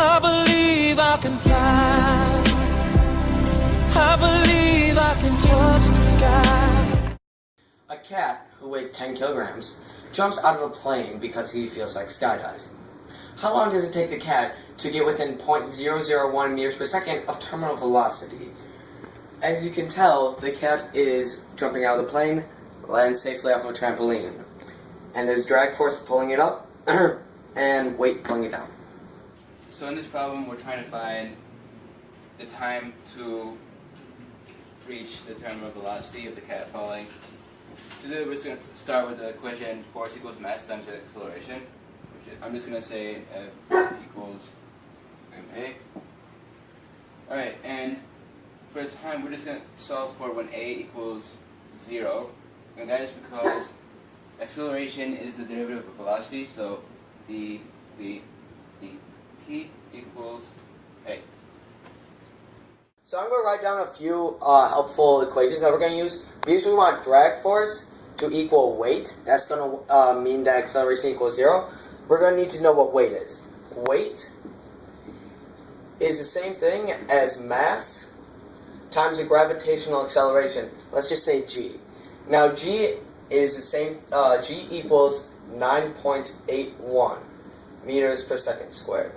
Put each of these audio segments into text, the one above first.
I believe I can fly. I believe I can touch the sky. A cat who weighs 10 kilograms jumps out of a plane because he feels like skydiving. How long does it take the cat to get within 0.001 meters per second of terminal velocity? As you can tell, the cat is jumping out of the plane, lands safely off of a trampoline. And there's drag force pulling it up, and weight pulling it down. So in this problem, we're trying to find the time to reach the terminal velocity of the cat falling. To do it, we're just going to start with the equation force equals mass times acceleration. I'm just going to say F equals ma. Alright, and for the time, we're just going to solve for when a equals 0. And that is because acceleration is the derivative of velocity, so dv dt equals a. So I'm going to write down a few helpful equations that we're going to use. Because we want drag force to equal weight, that's going to mean that acceleration equals 0. We're going to need to know what weight is. Weight is the same thing as mass times the gravitational acceleration. Let's just say g. Now g is the same, g equals 9.81 meters per second squared.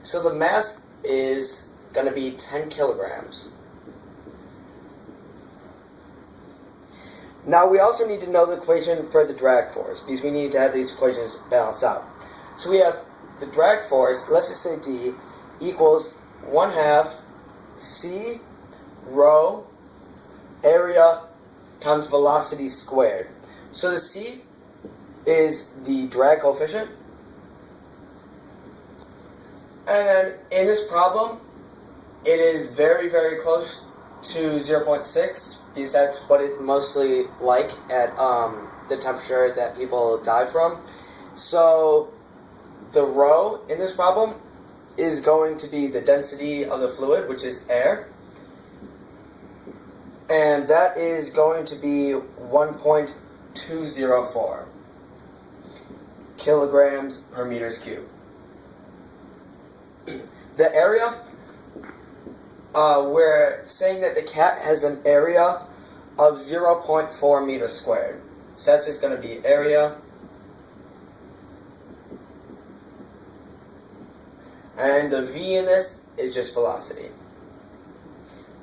So the mass is going to be 10 kilograms. Now we also need to know the equation for the drag force, because we need to have these equations balanced out. So we have the drag force, let's just say D, equals 1/2 c rho area times velocity squared. So the c is the drag coefficient. And then in this problem, it is very, very close to 0.6, because that's what it's mostly like at the temperature that people die from. So the rho in this problem is going to be the density of the fluid, which is air. And that is going to be 1.204 kilograms per meters cubed. The area, we're saying that the cat has an area of 0.4 meters squared. So that's just going to be area. And the v in this is just velocity.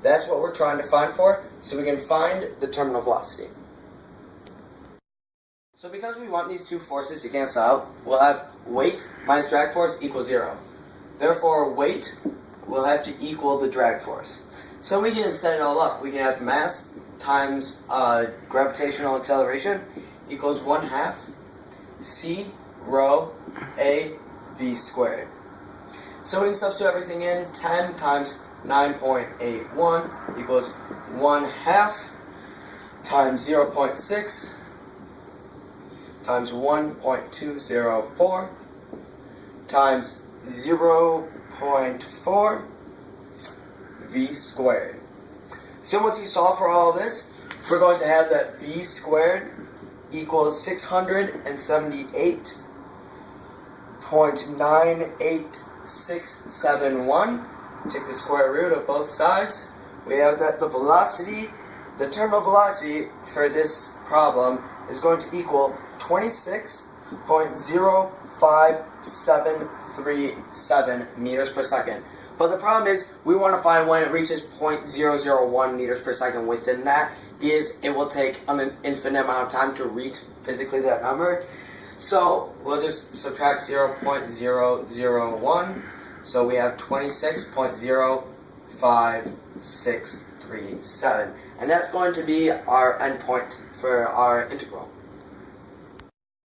That's what we're trying to find for, so we can find the terminal velocity. So because we want these two forces to cancel out, we'll have weight minus drag force equals 0. Therefore, weight will have to equal the drag force. So we can set it all up. We can have mass times gravitational acceleration equals 1/2 c rho a v squared. So we can substitute everything in. 10 times 9.81 equals 1/2 times 0.6 times 1.204 times 0.4 v squared. So once you solve for all of this, we're going to have that v squared equals 678.98671. Take the square root of both sides. We have that the velocity, the terminal velocity for this problem is going to equal 26.05737 meters per second. But the problem is, we want to find when it reaches 0.001 meters per second within that, because it will take an infinite amount of time to reach physically that number. So we'll just subtract 0.001. So we have 26.05637. And that's going to be our endpoint for our integral.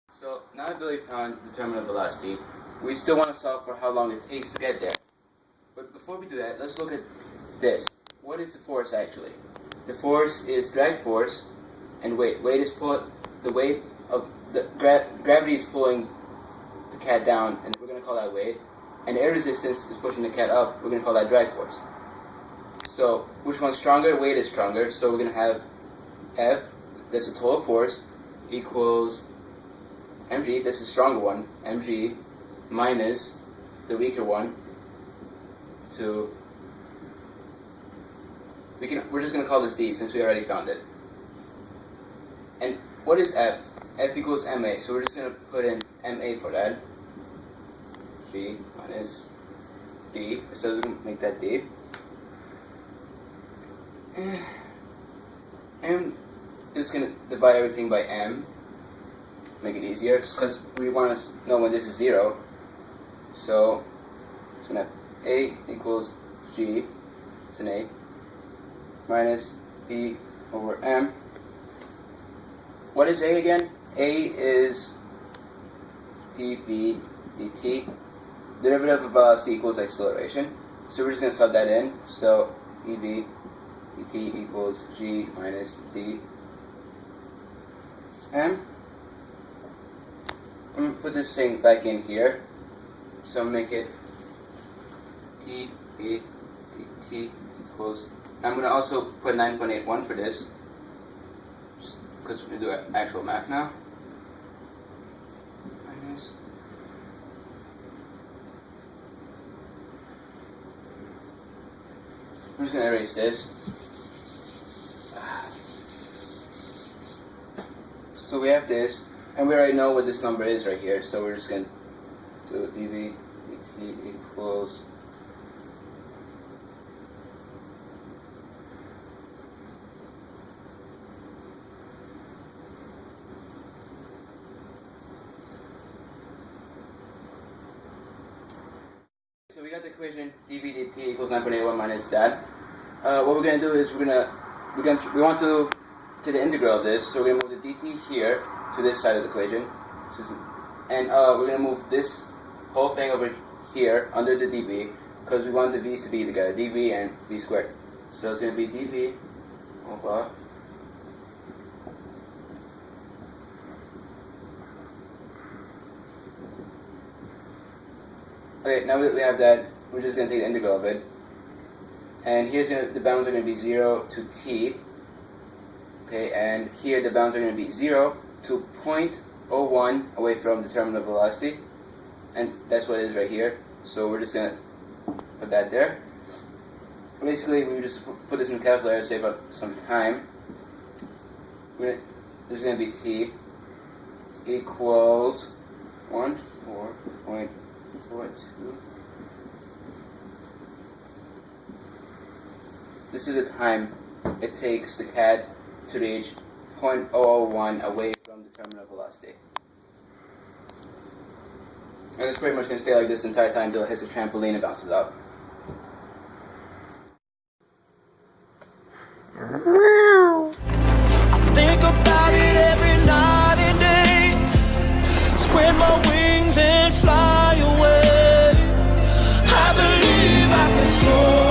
So now that we found the terminal velocity, we still want to solve for how long it takes to get there. But before we do that, let's look at this. What is the force actually? The force is drag force and weight. Weight is the weight of the gravity is pulling the cat down, and we're going to call that weight. And air resistance is pushing the cat up. We're going to call that drag force. So which one's stronger? Weight is stronger. So we're going to have F, that's the total force, equals mg, that's the stronger one, mg minus the weaker one to, we're just going to call this D since we already found it. And what is F? F equals MA, so we're just going to put in MA for that. G minus D, so we're going to make that D. And just going to divide everything by M, make it easier, because we want to know when this is 0. So it's going to have A equals G, it's an A, minus D over M. What is A again? A is dV dt, derivative of c equals acceleration. So we're just going to sub that in. So dV dt equals G minus D M. I'm going to put this thing back in here. So make it dV dt equals, I'm going to also put 9.81 for this, because we're going to do actual math now. Minus. I'm just going to erase this. So we have this, and we already know what this number is right here, so we're just going to do dV dt equals So we got the equation dV dt equals 9.81 minus that. What we're going to do is we want to take the integral of this, so we're going to move the dt here to this side of the equation. And we're going to move this whole thing over here under the dv, because we want the v's to be together, dv and v squared. So it's going to be dv over okay, now that we have that, we're just going to take the integral of it. And here's the bounds are going to be 0 to t. Okay, and here the bounds are going to be 0 to 0.01 away from the terminal velocity. And that's what it is right here. So we're just going to put that there. Basically, we just put this in the calculator to save up some time. This is going to be t equals 14.42. This is the time it takes the cat to reach 0.001 away from the terminal velocity. And it's pretty much going to stay like this the entire time until it hits the trampoline and bounces off. I think about it every night and day. Spread my wings and fly away. I believe I can soar.